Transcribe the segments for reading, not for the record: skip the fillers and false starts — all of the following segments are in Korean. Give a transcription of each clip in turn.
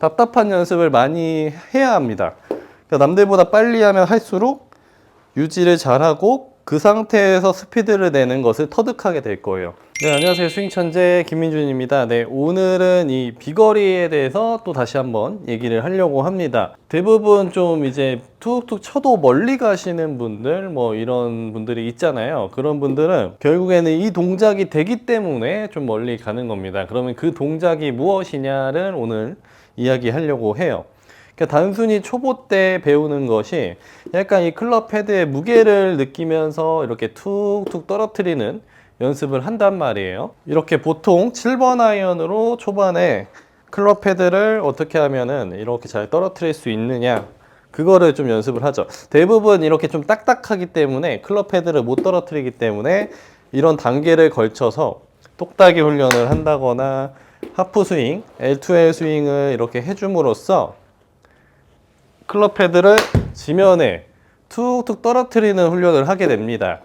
답답한 연습을 많이 해야 합니다. 그러니까 남들보다 빨리 하면 할수록 유지를 잘하고 그 상태에서 스피드를 내는 것을 터득하게 될 거예요. 네, 안녕하세요. 스윙천재 김민준입니다. 네, 오늘은 이 비거리에 대해서 또 다시 한번 얘기를 하려고 합니다. 대부분 좀 이제 툭툭 쳐도 멀리 가시는 분들, 뭐 이런 분들이 있잖아요. 그런 분들은 결국에는 이 동작이 되기 때문에 좀 멀리 가는 겁니다. 그러면 그 동작이 무엇이냐를 오늘 이야기하려고 해요. 그러니까 단순히 초보 때 배우는 것이 약간 이 클럽 헤드의 무게를 느끼면서 이렇게 툭툭 떨어뜨리는 연습을 한단 말이에요. 이렇게 보통 7번 아이언으로 초반에 클럽 헤드를 어떻게 하면은 이렇게 잘 떨어뜨릴 수 있느냐, 그거를 좀 연습을 하죠. 대부분 이렇게 좀 딱딱하기 때문에 클럽 헤드를 못 떨어뜨리기 때문에 이런 단계를 걸쳐서 똑딱이 훈련을 한다거나 하프 스윙, L2L 스윙을 이렇게 해줌으로써 클럽 헤드를 지면에 툭툭 떨어뜨리는 훈련을 하게 됩니다.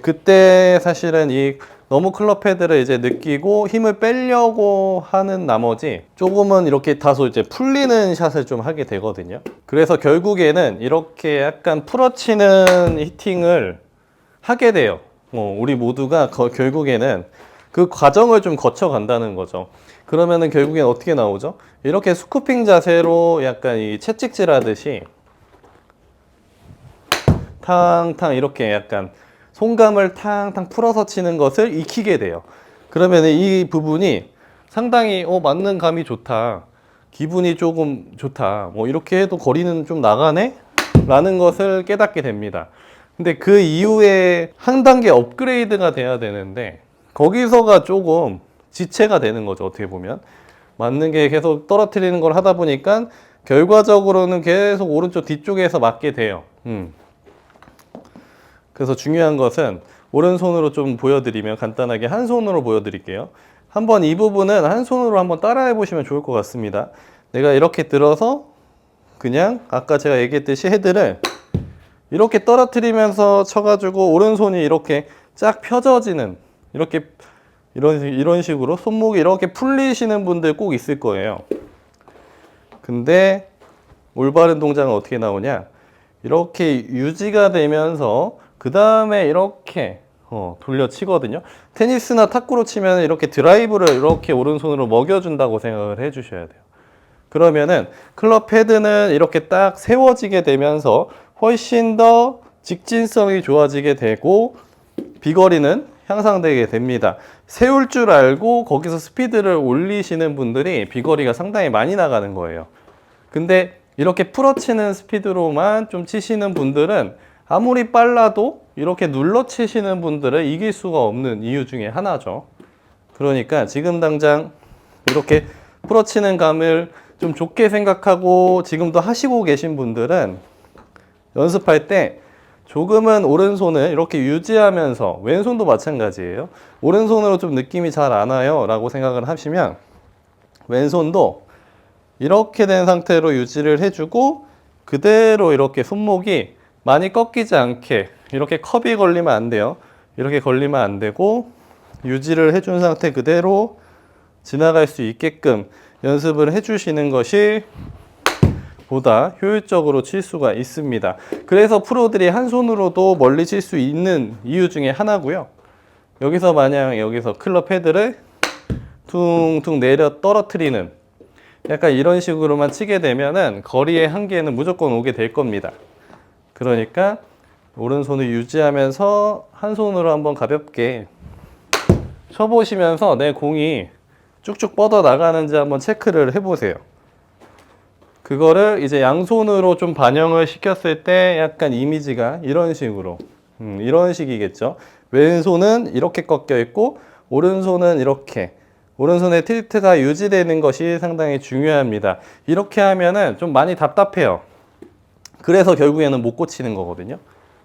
그때 사실은 이 너무 클럽 헤드를 이제 느끼고 힘을 빼려고 하는 나머지 조금은 이렇게 다소 이제 풀리는 샷을 좀 하게 되거든요. 그래서 결국에는 이렇게 약간 풀어치는 히팅을 하게 돼요. 우리 모두가 결국에는 그 과정을 좀 거쳐 간다는 거죠. 그러면은 결국엔 어떻게 나오죠? 이렇게 스쿠핑 자세로 약간 이 채찍질 하듯이 탕탕 이렇게 약간 손감을 탕탕 풀어서 치는 것을 익히게 돼요. 그러면 이 부분이 상당히 맞는 감이 좋다, 기분이 조금 좋다, 뭐 이렇게 해도 거리는 좀 나가네? 라는 것을 깨닫게 됩니다. 근데 그 이후에 한 단계 업그레이드가 돼야 되는데 거기서가 조금 지체가 되는 거죠. 어떻게 보면 맞는 게 계속 떨어뜨리는 걸 하다 보니까 결과적으로는 계속 오른쪽 뒤쪽에서 맞게 돼요. 그래서 중요한 것은 오른손으로 좀 보여드리면, 간단하게 한 손으로 보여드릴게요. 한번 이 부분은 한 손으로 한번 따라해 보시면 좋을 것 같습니다. 내가 이렇게 들어서 그냥 아까 제가 얘기했듯이 헤드를 이렇게 떨어뜨리면서 쳐가지고 오른손이 이렇게 쫙 펴져지는, 이렇게 이런 식으로 손목이 이렇게 풀리시는 분들 꼭 있을 거예요. 근데 올바른 동작은 어떻게 나오냐, 이렇게 유지가 되면서 그 다음에 이렇게 돌려 치거든요. 테니스나 탁구로 치면 이렇게 드라이브를 이렇게 오른손으로 먹여준다고 생각을 해 주셔야 돼요. 그러면은 클럽 헤드는 이렇게 딱 세워지게 되면서 훨씬 더 직진성이 좋아지게 되고 비거리는 향상되게 됩니다. 세울 줄 알고 거기서 스피드를 올리시는 분들이 비거리가 상당히 많이 나가는 거예요. 근데 이렇게 풀어치는 스피드로만 좀 치시는 분들은 아무리 빨라도 이렇게 눌러 치시는 분들을 이길 수가 없는 이유 중에 하나죠. 그러니까 지금 당장 이렇게 풀어치는 감을 좀 좋게 생각하고 지금도 하시고 계신 분들은 연습할 때 조금은 오른손을 이렇게 유지하면서, 왼손도 마찬가지예요. 오른손으로 좀 느낌이 잘 안 와요 라고 생각을 하시면 왼손도 이렇게 된 상태로 유지를 해주고 그대로 이렇게 손목이 많이 꺾이지 않게, 이렇게 컵이 걸리면 안 돼요. 이렇게 걸리면 안 되고 유지를 해준 상태 그대로 지나갈 수 있게끔 연습을 해주시는 것이 보다 효율적으로 칠 수가 있습니다. 그래서 프로들이 한 손으로도 멀리 칠 수 있는 이유 중에 하나고요. 여기서 만약 여기서 클럽 헤드를 퉁퉁 내려 떨어뜨리는 약간 이런 식으로만 치게 되면은 거리의 한계는 무조건 오게 될 겁니다. 그러니까 오른손을 유지하면서 한 손으로 한번 가볍게 쳐보시면서 내 공이 쭉쭉 뻗어 나가는지 한번 체크를 해보세요. 그거를 이제 양손으로 좀 반영을 시켰을 때 약간 이미지가 이런 식으로, 이런 식이겠죠. 왼손은 이렇게 꺾여 있고 오른손은 이렇게, 오른손의 틸트가 유지되는 것이 상당히 중요합니다. 이렇게 하면은 좀 많이 답답해요. 그래서 결국에는 못 고치는 거거든요.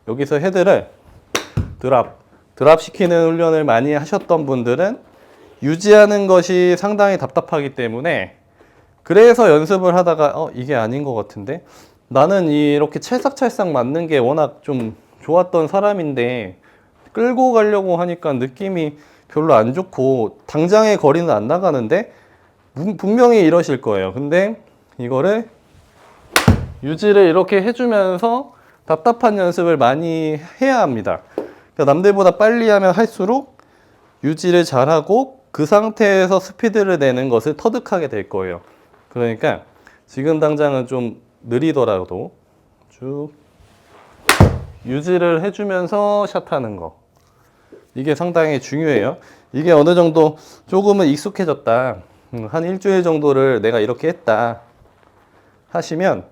여기서 헤드를 드랍 시키는 훈련을 많이 하셨던 분들은 유지하는 것이 상당히 답답하기 때문에, 그래서 연습을 하다가 이게 아닌 것 같은데, 나는 이렇게 찰싹찰싹 맞는 게 워낙 좀 좋았던 사람인데 끌고 가려고 하니까 느낌이 별로 안 좋고 당장의 거리는 안 나가는데, 분명히 이러실 거예요. 근데 이거를 유지를 이렇게 해주면서 답답한 연습을 많이 해야 합니다. 그러니까 남들보다 빨리 하면 할수록 유지를 잘하고 그 상태에서 스피드를 내는 것을 터득하게 될 거예요. 그러니까 지금 당장은 좀 느리더라도 쭉 유지를 해주면서 샷하는 거, 이게 상당히 중요해요. 이게 어느 정도 조금은 익숙해졌다, 한 일주일 정도를 내가 이렇게 했다 하시면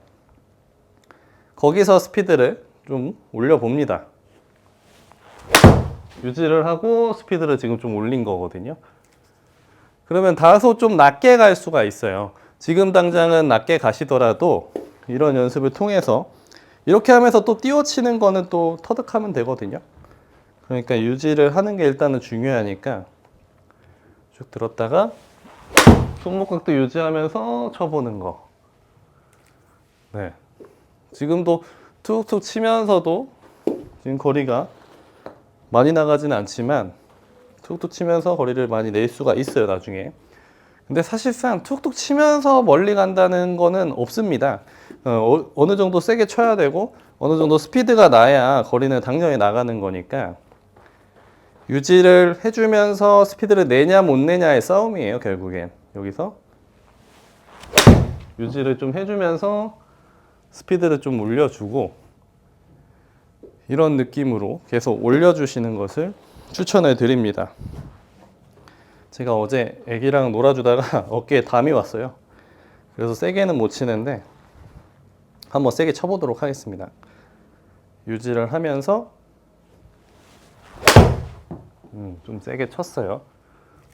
거기서 스피드를 좀 올려봅니다. 유지를 하고 스피드를 지금 좀 올린 거거든요. 그러면 다소 좀 낮게 갈 수가 있어요. 지금 당장은 낮게 가시더라도 이런 연습을 통해서 이렇게 하면서 또 띄워치는 거는 또 터득하면 되거든요. 그러니까 유지를 하는 게 일단은 중요하니까 쭉 들었다가 손목각도 유지하면서 쳐보는 거. 네. 지금도 툭툭 치면서도 지금 거리가 많이 나가지는 않지만 툭툭 치면서 거리를 많이 낼 수가 있어요, 나중에. 근데 사실상 툭툭 치면서 멀리 간다는 거는 없습니다. 어느 정도 세게 쳐야 되고 어느 정도 스피드가 나야 거리는 당연히 나가는 거니까 유지를 해주면서 스피드를 내냐 못 내냐의 싸움이에요, 결국엔. 여기서 유지를 좀 해주면서 스피드를 좀 올려주고 이런 느낌으로 계속 올려주시는 것을 추천해 드립니다. 제가 어제 애기랑 놀아주다가 어깨에 담이 왔어요. 그래서 세게는 못 치는데 한번 세게 쳐보도록 하겠습니다. 유지를 하면서 좀 세게 쳤어요.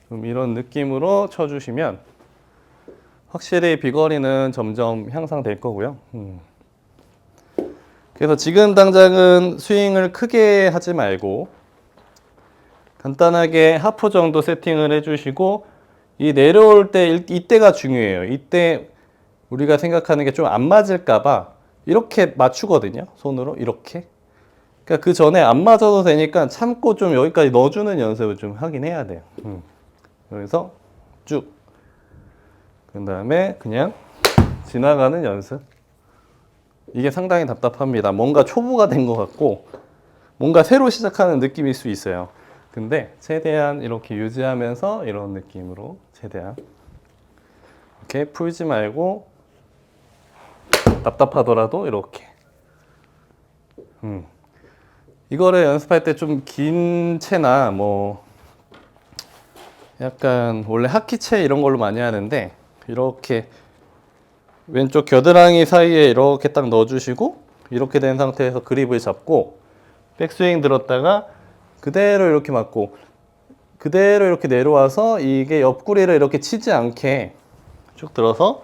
좀 이런 느낌으로 쳐주시면 확실히 비거리는 점점 향상될 거고요. 그래서 지금 당장은 스윙을 크게 하지 말고 간단하게 하프 정도 세팅을 해주시고 이 내려올 때 이때가 중요해요. 이때 우리가 생각하는 게 좀 안 맞을까봐 이렇게 맞추거든요. 손으로 이렇게. 그러니까 그 전에 안 맞아도 되니까 참고 좀 여기까지 넣어주는 연습을 좀 하긴 해야 돼요. 여기서 쭉. 그 다음에 그냥 지나가는 연습. 이게 상당히 답답합니다. 뭔가 초보가 된 것 같고 뭔가 새로 시작하는 느낌일 수 있어요. 근데 최대한 이렇게 유지하면서 이런 느낌으로 최대한 이렇게 풀지 말고 답답하더라도 이렇게 이거를 연습할 때 좀 긴 채나 뭐 약간 원래 하키채 이런 걸로 많이 하는데 이렇게 왼쪽 겨드랑이 사이에 이렇게 딱 넣어주시고 이렇게 된 상태에서 그립을 잡고 백스윙 들었다가 그대로 이렇게 맞고 그대로 이렇게 내려와서 이게 옆구리를 이렇게 치지 않게 쭉 들어서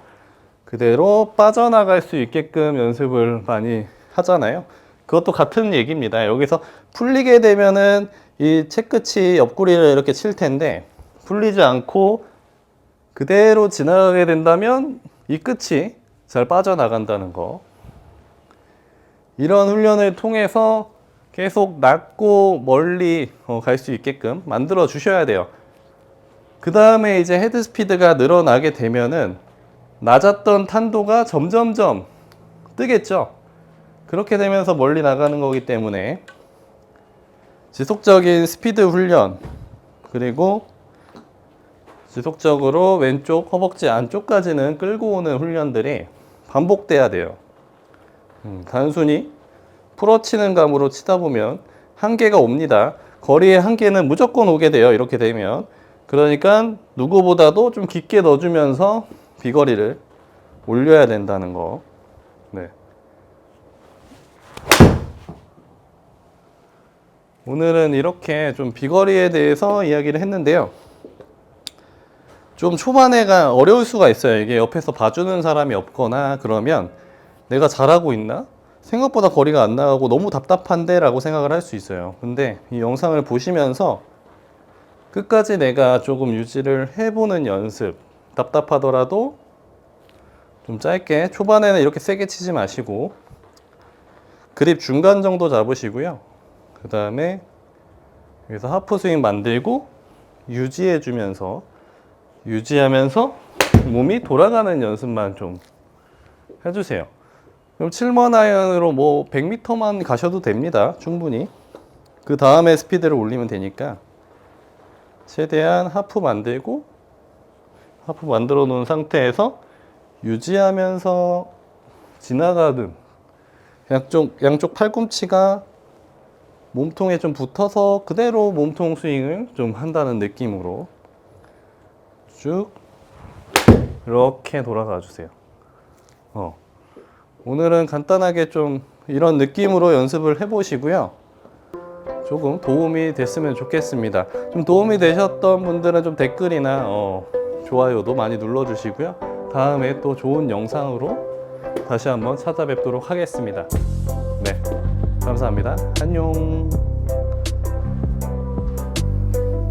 그대로 빠져나갈 수 있게끔 연습을 많이 하잖아요. 그것도 같은 얘기입니다. 여기서 풀리게 되면은 이 채끝이 옆구리를 이렇게 칠 텐데 풀리지 않고 그대로 지나가게 된다면 이 끝이 잘 빠져나간다는 거. 이런 훈련을 통해서 계속 낮고 멀리 갈 수 있게끔 만들어 주셔야 돼요. 그 다음에 이제 헤드 스피드가 늘어나게 되면은 낮았던 탄도가 점점점 뜨겠죠. 그렇게 되면서 멀리 나가는 거기 때문에 지속적인 스피드 훈련 그리고 지속적으로 왼쪽 허벅지 안쪽까지는 끌고 오는 훈련들이 반복돼야 돼요. 단순히 풀어치는 감으로 치다 보면 한계가 옵니다. 거리의 한계는 무조건 오게 돼요. 이렇게 되면. 그러니까 누구보다도 좀 깊게 넣어주면서 비거리를 올려야 된다는 거. 네. 오늘은 이렇게 좀 비거리에 대해서 이야기를 했는데요. 좀 초반에가 어려울 수가 있어요. 이게 옆에서 봐주는 사람이 없거나 그러면 내가 잘하고 있나? 생각보다 거리가 안 나가고 너무 답답한데? 라고 생각을 할 수 있어요. 근데 이 영상을 보시면서 끝까지 내가 조금 유지를 해보는 연습, 답답하더라도 좀 짧게, 초반에는 이렇게 세게 치지 마시고 그립 중간 정도 잡으시고요. 그 다음에 여기서 하프 스윙 만들고 유지하면서 몸이 돌아가는 연습만 좀 해주세요. 그럼 7번 아이언으로 뭐 100m만 가셔도 됩니다. 충분히. 그 다음에 스피드를 올리면 되니까 최대한 하프 만들고 하프 만들어 놓은 상태에서 유지하면서 지나가는 양쪽 팔꿈치가 몸통에 좀 붙어서 그대로 몸통 스윙을 좀 한다는 느낌으로 쭉 이렇게 돌아가 주세요. 오늘은 간단하게 좀 이런 느낌으로 연습을 해 보시고요. 조금 도움이 됐으면 좋겠습니다. 좀 도움이 되셨던 분들은 좀 댓글이나 좋아요도 많이 눌러주시고요. 다음에 또 좋은 영상으로 다시 한번 찾아뵙도록 하겠습니다. 네, 감사합니다. 안녕.